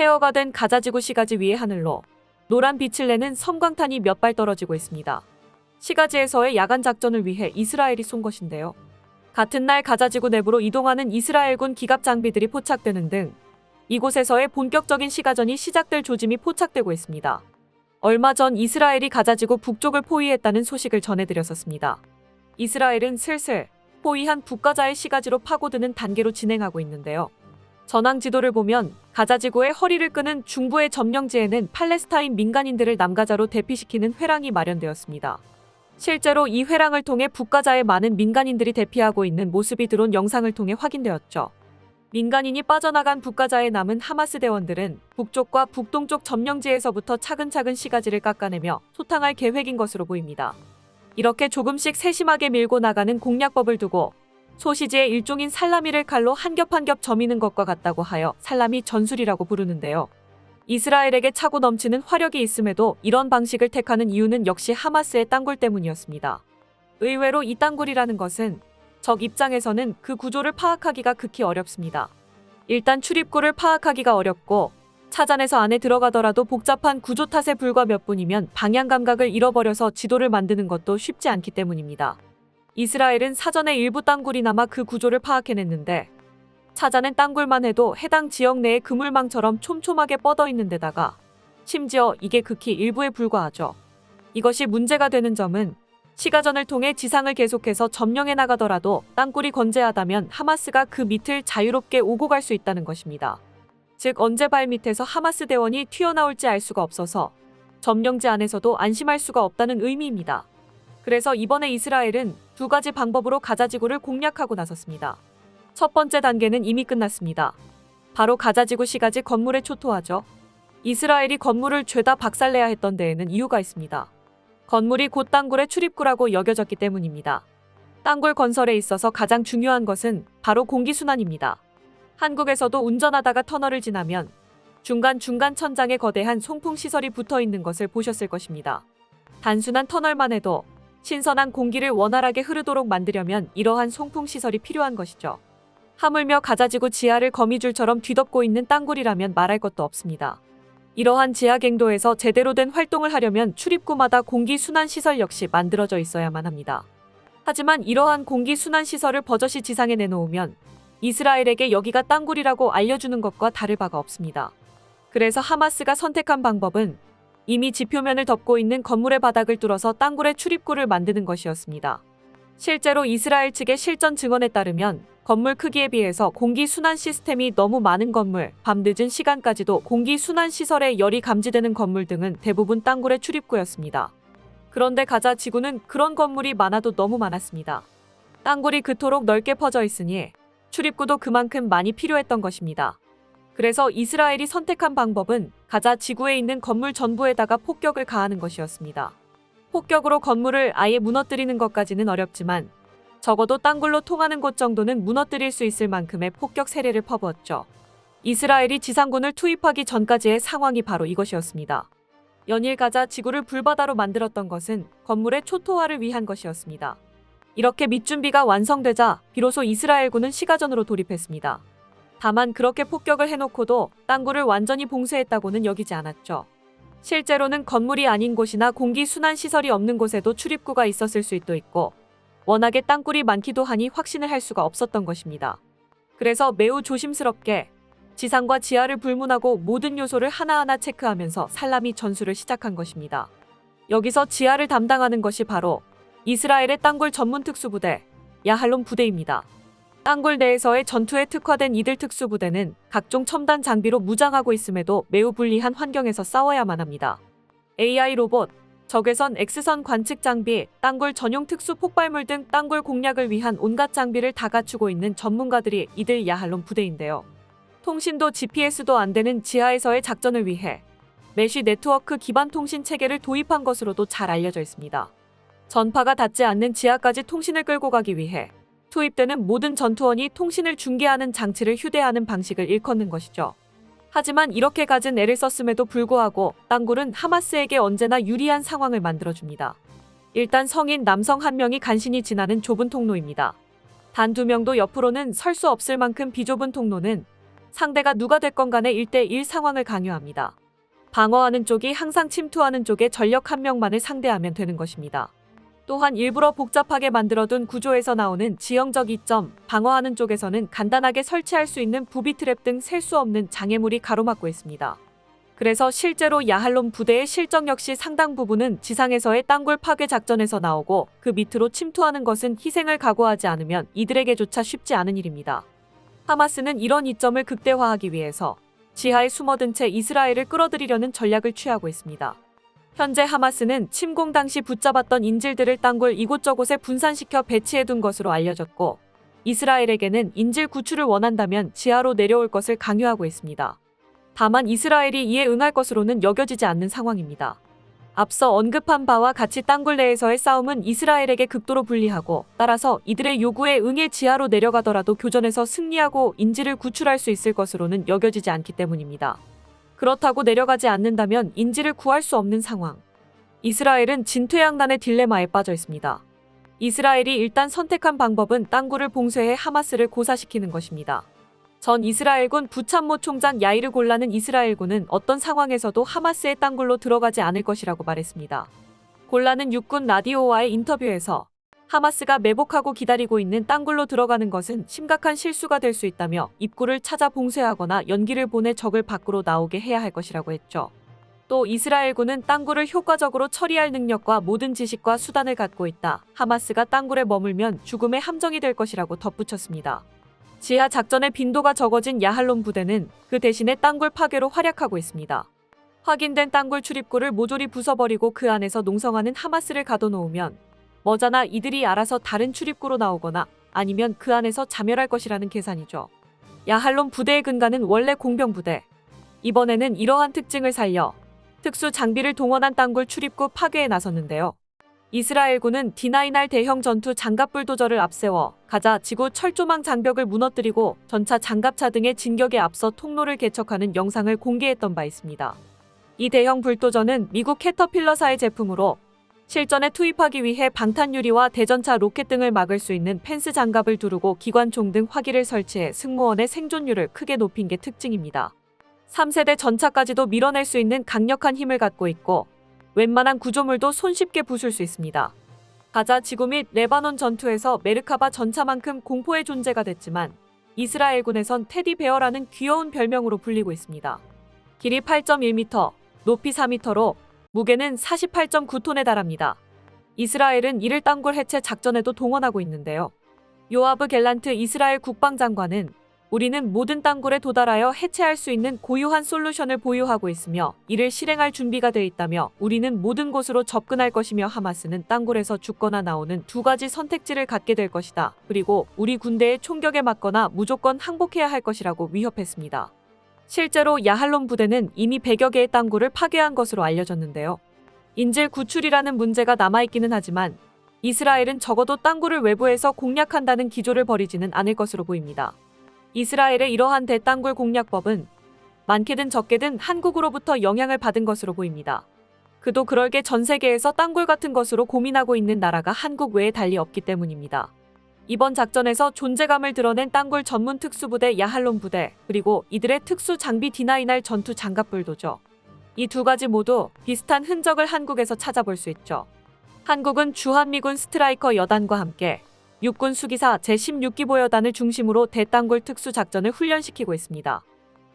폐허가 된 가자지구 시가지 위의 하늘로 노란 빛을 내는 섬광탄이 몇 발 떨어지고 있습니다. 시가지에서의 야간 작전을 위해 이스라엘이 쏜 것인데요. 같은 날 가자지구 내부로 이동하는 이스라엘군 기갑 장비들이 포착되는 등 이곳에서의 본격적인 시가전이 시작될 조짐이 포착되고 있습니다. 얼마 전 이스라엘이 가자지구 북쪽을 포위했다는 소식을 전해드렸었습니다. 이스라엘은 슬슬 포위한 북가자의 시가지로 파고드는 단계로 진행하고 있는데요. 전황 지도를 보면 가자지구의 허리를 끄는 중부의 점령지에는 팔레스타인 민간인들을 남가자로 대피시키는 회랑이 마련되었습니다. 실제로 이 회랑을 통해 북가자의 많은 민간인들이 대피하고 있는 모습이 드론 영상을 통해 확인되었죠. 민간인이 빠져나간 북가자에 남은 하마스 대원들은 북쪽과 북동쪽 점령지에서부터 차근차근 시가지를 깎아내며 소탕할 계획인 것으로 보입니다. 이렇게 조금씩 세심하게 밀고 나가는 공략법을 두고 소시지의 일종인 살라미를 칼로 한 겹 한 겹 저미는 것과 같다고 하여 살라미 전술이라고 부르는데요. 이스라엘에게 차고 넘치는 화력이 있음에도 이런 방식을 택하는 이유는 역시 하마스의 땅굴 때문이었습니다. 의외로 이 땅굴이라는 것은 적 입장에서는 그 구조를 파악하기가 극히 어렵습니다. 일단 출입구를 파악하기가 어렵고 찾아내서 안에 들어가더라도 복잡한 구조 탓에 불과 몇 분이면 방향 감각을 잃어버려서 지도를 만드는 것도 쉽지 않기 때문입니다. 이스라엘은 사전에 일부 땅굴이나마 그 구조를 파악해냈는데 찾아낸 땅굴만 해도 해당 지역 내의 그물망처럼 촘촘하게 뻗어 있는 데다가 심지어 이게 극히 일부에 불과하죠. 이것이 문제가 되는 점은 시가전을 통해 지상을 계속해서 점령해 나가더라도 땅굴이 건재하다면 하마스가 그 밑을 자유롭게 오고 갈 수 있다는 것입니다. 즉 언제 발밑에서 하마스 대원이 튀어나올지 알 수가 없어서 점령지 안에서도 안심할 수가 없다는 의미입니다. 그래서 이번에 이스라엘은 두 가지 방법으로 가자지구를 공략하고 나섰습니다. 첫 번째 단계는 이미 끝났습니다. 바로 가자지구 시가지 건물에 초토화죠. 이스라엘이 건물을 죄다 박살내야 했던 데에는 이유가 있습니다. 건물이 곧 땅굴의 출입구라고 여겨졌기 때문입니다. 땅굴 건설에 있어서 가장 중요한 것은 바로 공기순환입니다. 한국에서도 운전하다가 터널을 지나면 중간중간 천장에 거대한 송풍시설이 붙어있는 것을 보셨을 것입니다. 단순한 터널만 해도 신선한 공기를 원활하게 흐르도록 만들려면 이러한 송풍시설이 필요한 것이죠. 하물며 가자지구 지하를 거미줄처럼 뒤덮고 있는 땅굴이라면 말할 것도 없습니다. 이러한 지하 갱도에서 제대로 된 활동을 하려면 출입구마다 공기순환시설 역시 만들어져 있어야만 합니다. 하지만 이러한 공기순환시설을 버젓이 지상에 내놓으면 이스라엘에게 여기가 땅굴이라고 알려주는 것과 다를 바가 없습니다. 그래서 하마스가 선택한 방법은 이미 지표면을 덮고 있는 건물의 바닥을 뚫어서 땅굴의 출입구를 만드는 것이었습니다. 실제로 이스라엘 측의 실전 증언에 따르면 건물 크기에 비해서 공기순환 시스템이 너무 많은 건물, 밤늦은 시간까지도 공기순환시설에 열이 감지되는 건물 등은 대부분 땅굴의 출입구였습니다. 그런데 가자 지구는 그런 건물이 많아도 너무 많았습니다. 땅굴이 그토록 넓게 퍼져 있으니 출입구도 그만큼 많이 필요했던 것입니다. 그래서 이스라엘이 선택한 방법은 가자 지구에 있는 건물 전부에다가 폭격을 가하는 것이었습니다. 폭격으로 건물을 아예 무너뜨리는 것까지는 어렵지만 적어도 땅굴로 통하는 곳 정도는 무너뜨릴 수 있을 만큼의 폭격 세례를 퍼부었죠. 이스라엘이 지상군을 투입하기 전까지의 상황이 바로 이것이었습니다. 연일 가자 지구를 불바다로 만들었던 것은 건물의 초토화를 위한 것이었습니다. 이렇게 밑준비가 완성되자 비로소 이스라엘군은 시가전으로 돌입했습니다. 다만 그렇게 폭격을 해놓고도 땅굴을 완전히 봉쇄했다고는 여기지 않았죠. 실제로는 건물이 아닌 곳이나 공기순환시설이 없는 곳에도 출입구가 있었을 수도 있고 워낙에 땅굴이 많기도 하니 확신을 할 수가 없었던 것입니다. 그래서 매우 조심스럽게 지상과 지하를 불문하고 모든 요소를 하나하나 체크하면서 살라미 전술을 시작한 것입니다. 여기서 지하를 담당하는 것이 바로 이스라엘의 땅굴 전문 특수부대 야할론 부대입니다. 땅굴 내에서의 전투에 특화된 이들 특수부대는 각종 첨단 장비로 무장하고 있음에도 매우 불리한 환경에서 싸워야만 합니다. AI 로봇, 적외선 X선 관측 장비, 땅굴 전용 특수 폭발물 등 땅굴 공략을 위한 온갖 장비를 다 갖추고 있는 전문가들이 이들 야할론 부대인데요. 통신도 GPS도 안 되는 지하에서의 작전을 위해 메쉬 네트워크 기반 통신 체계를 도입한 것으로도 잘 알려져 있습니다. 전파가 닿지 않는 지하까지 통신을 끌고 가기 위해 투입되는 모든 전투원이 통신을 중계하는 장치를 휴대하는 방식을 일컫는 것이죠. 하지만 이렇게 갖은 애를 썼음에도 불구하고 땅굴은 하마스에게 언제나 유리한 상황을 만들어줍니다. 일단 성인 남성 한 명이 간신히 지나는 좁은 통로입니다. 단 2명도 옆으로는 설 수 없을 만큼 비좁은 통로는 상대가 누가 됐건 간에 1대1 상황을 강요합니다. 방어하는 쪽이 항상 침투하는 쪽의 전력 한 명만을 상대하면 되는 것입니다. 또한 일부러 복잡하게 만들어둔 구조에서 나오는 지형적 이점, 방어하는 쪽에서는 간단하게 설치할 수 있는 부비 트랩 등 셀 수 없는 장애물이 가로막고 있습니다. 그래서 실제로 야할롬 부대의 실적 역시 상당 부분은 지상에서의 땅굴 파괴 작전에서 나오고 그 밑으로 침투하는 것은 희생을 각오하지 않으면 이들에게조차 쉽지 않은 일입니다. 하마스는 이런 이점을 극대화하기 위해서 지하에 숨어든 채 이스라엘을 끌어들이려는 전략을 취하고 있습니다. 현재 하마스는 침공 당시 붙잡았던 인질들을 땅굴 이곳저곳에 분산시켜 배치해둔 것으로 알려졌고 이스라엘에게는 인질 구출을 원한다면 지하로 내려올 것을 강요하고 있습니다. 다만 이스라엘이 이에 응할 것으로는 여겨지지 않는 상황입니다. 앞서 언급한 바와 같이 땅굴 내에서의 싸움은 이스라엘에게 극도로 불리하고 따라서 이들의 요구에 응해 지하로 내려가더라도 교전에서 승리하고 인질을 구출할 수 있을 것으로는 여겨지지 않기 때문입니다. 그렇다고 내려가지 않는다면 인질을 구할 수 없는 상황. 이스라엘은 진퇴양난의 딜레마에 빠져 있습니다. 이스라엘이 일단 선택한 방법은 땅굴을 봉쇄해 하마스를 고사시키는 것입니다. 전 이스라엘군 부참모 총장 야이르 골란은 이스라엘군은 어떤 상황에서도 하마스의 땅굴로 들어가지 않을 것이라고 말했습니다. 골란은 육군 라디오와의 인터뷰에서 하마스가 매복하고 기다리고 있는 땅굴로 들어가는 것은 심각한 실수가 될 수 있다며 입구를 찾아 봉쇄하거나 연기를 보내 적을 밖으로 나오게 해야 할 것이라고 했죠. 또 이스라엘군은 땅굴을 효과적으로 처리할 능력과 모든 지식과 수단을 갖고 있다. 하마스가 땅굴에 머물면 죽음의 함정이 될 것이라고 덧붙였습니다. 지하 작전의 빈도가 적어진 야할롬 부대는 그 대신에 땅굴 파괴로 활약하고 있습니다. 확인된 땅굴 출입구를 모조리 부숴버리고 그 안에서 농성하는 하마스를 가둬놓으면 머자나 이들이 알아서 다른 출입구로 나오거나 아니면 그 안에서 자멸할 것이라는 계산이죠. 야할롬 부대의 근간은 원래 공병부대. 이번에는 이러한 특징을 살려 특수 장비를 동원한 땅굴 출입구 파괴에 나섰는데요. 이스라엘군은 D9R 대형 전투 장갑 불도저를 앞세워 가자 지구 철조망 장벽을 무너뜨리고 전차 장갑차 등의 진격에 앞서 통로를 개척하는 영상을 공개했던 바 있습니다. 이 대형 불도저는 미국 캐터필러사의 제품으로 실전에 투입하기 위해 방탄 유리와 대전차 로켓 등을 막을 수 있는 펜스 장갑을 두르고 기관총 등 화기를 설치해 승무원의 생존율을 크게 높인 게 특징입니다. 3세대 전차까지도 밀어낼 수 있는 강력한 힘을 갖고 있고 웬만한 구조물도 손쉽게 부술 수 있습니다. 가자 지구 및 레바논 전투에서 메르카바 전차만큼 공포의 존재가 됐지만 이스라엘군에선 테디베어라는 귀여운 별명으로 불리고 있습니다. 길이 8.1m, 높이 4m로 무게는 48.9톤에 달합니다. 이스라엘은 이를 땅굴 해체 작전에도 동원하고 있는데요. 요아브 갤란트 이스라엘 국방장관은 우리는 모든 땅굴에 도달하여 해체할 수 있는 고유한 솔루션을 보유하고 있으며 이를 실행할 준비가 돼 있다며 우리는 모든 곳으로 접근할 것이며 하마스는 땅굴에서 죽거나 나오는 두 가지 선택지를 갖게 될 것이다. 그리고 우리 군대의 총격에 맞거나 무조건 항복해야 할 것이라고 위협했습니다. 실제로 야할롬 부대는 이미 100여 개의 땅굴을 파괴한 것으로 알려졌는데요. 인질 구출이라는 문제가 남아있기는 하지만 이스라엘은 적어도 땅굴을 외부에서 공략한다는 기조를 벌이지는 않을 것으로 보입니다. 이스라엘의 이러한 대땅굴 공략법은 많게든 적게든 한국으로부터 영향을 받은 것으로 보입니다. 그도 그럴 게 전 세계에서 땅굴 같은 것으로 고민하고 있는 나라가 한국 외에 달리 없기 때문입니다. 이번 작전에서 존재감을 드러낸 땅굴 전문 특수부대 야할롬 부대, 그리고 이들의 특수 장비 D9R 전투 장갑 불도저. 이 두 가지 모두 비슷한 흔적을 한국에서 찾아볼 수 있죠. 한국은 주한미군 스트라이커 여단과 함께 육군 수기사 제16기보 여단을 중심으로 대땅굴 특수작전을 훈련시키고 있습니다.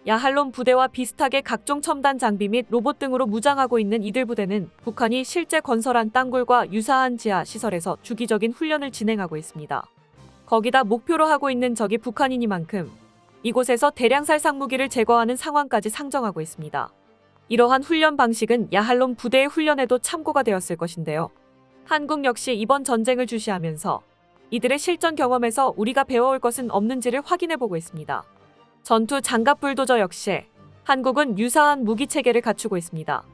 야할롬 부대와 비슷하게 각종 첨단 장비 및 로봇 등으로 무장하고 있는 이들 부대는 북한이 실제 건설한 땅굴과 유사한 지하 시설에서 주기적인 훈련을 진행하고 있습니다. 거기다 목표로 하고 있는 적이 북한이니만큼 이곳에서 대량 살상 무기를 제거하는 상황까지 상정하고 있습니다. 이러한 훈련 방식은 야할롬 부대의 훈련에도 참고가 되었을 것인데요. 한국 역시 이번 전쟁을 주시하면서 이들의 실전 경험에서 우리가 배워올 것은 없는지를 확인해보고 있습니다. 전투 장갑 불도저 역시 한국은 유사한 무기 체계를 갖추고 있습니다.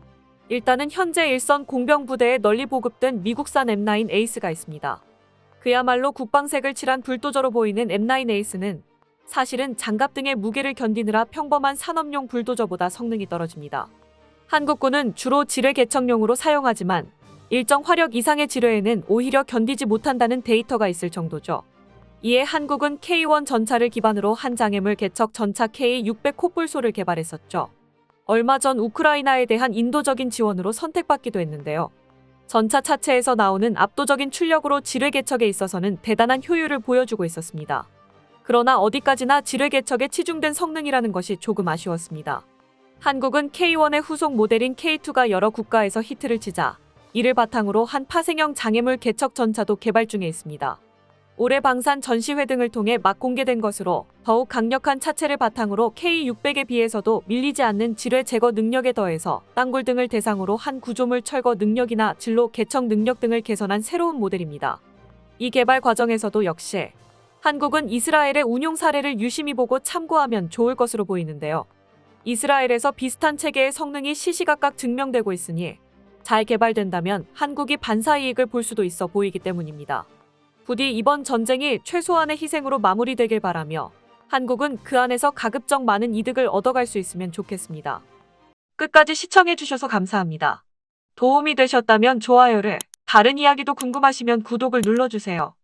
일단은 현재 일선 공병 부대에 널리 보급된 미국산 M9 에이스가 있습니다. 그야말로 국방색을 칠한 불도저로 보이는 M9 에이스는 사실은 장갑 등의 무게를 견디느라 평범한 산업용 불도저보다 성능이 떨어집니다. 한국군은 주로 지뢰 개척용으로 사용하지만 일정 화력 이상의 지뢰에는 오히려 견디지 못한다는 데이터가 있을 정도죠. 이에 한국은 K1 전차를 기반으로 한 장애물 개척 전차 K600 콧불소를 개발했었죠. 얼마 전 우크라이나에 대한 인도적인 지원으로 선택받기도 했는데요. 전차 차체에서 나오는 압도적인 출력으로 지뢰 개척에 있어서는 대단한 효율을 보여주고 있었습니다. 그러나 어디까지나 지뢰 개척에 치중된 성능이라는 것이 조금 아쉬웠습니다. 한국은 K1의 후속 모델인 K2가 여러 국가에서 히트를 치자 이를 바탕으로 한 파생형 장애물 개척 전차도 개발 중에 있습니다. 올해 방산 전시회 등을 통해 막 공개된 것으로 더욱 강력한 차체를 바탕으로 K600에 비해서도 밀리지 않는 지뢰 제거 능력에 더해서 땅굴 등을 대상으로 한 구조물 철거 능력이나 진로 개척 능력 등을 개선한 새로운 모델입니다. 이 개발 과정에서도 역시 한국은 이스라엘의 운용 사례를 유심히 보고 참고하면 좋을 것으로 보이는데요. 이스라엘에서 비슷한 체계의 성능이 시시각각 증명되고 있으니 잘 개발된다면 한국이 반사이익을 볼 수도 있어 보이기 때문입니다. 부디 이번 전쟁이 최소한의 희생으로 마무리되길 바라며 한국은 그 안에서 가급적 많은 이득을 얻어갈 수 있으면 좋겠습니다. 끝까지 시청해주셔서 감사합니다. 도움이 되셨다면 좋아요를, 다른 이야기도 궁금하시면 구독을 눌러주세요.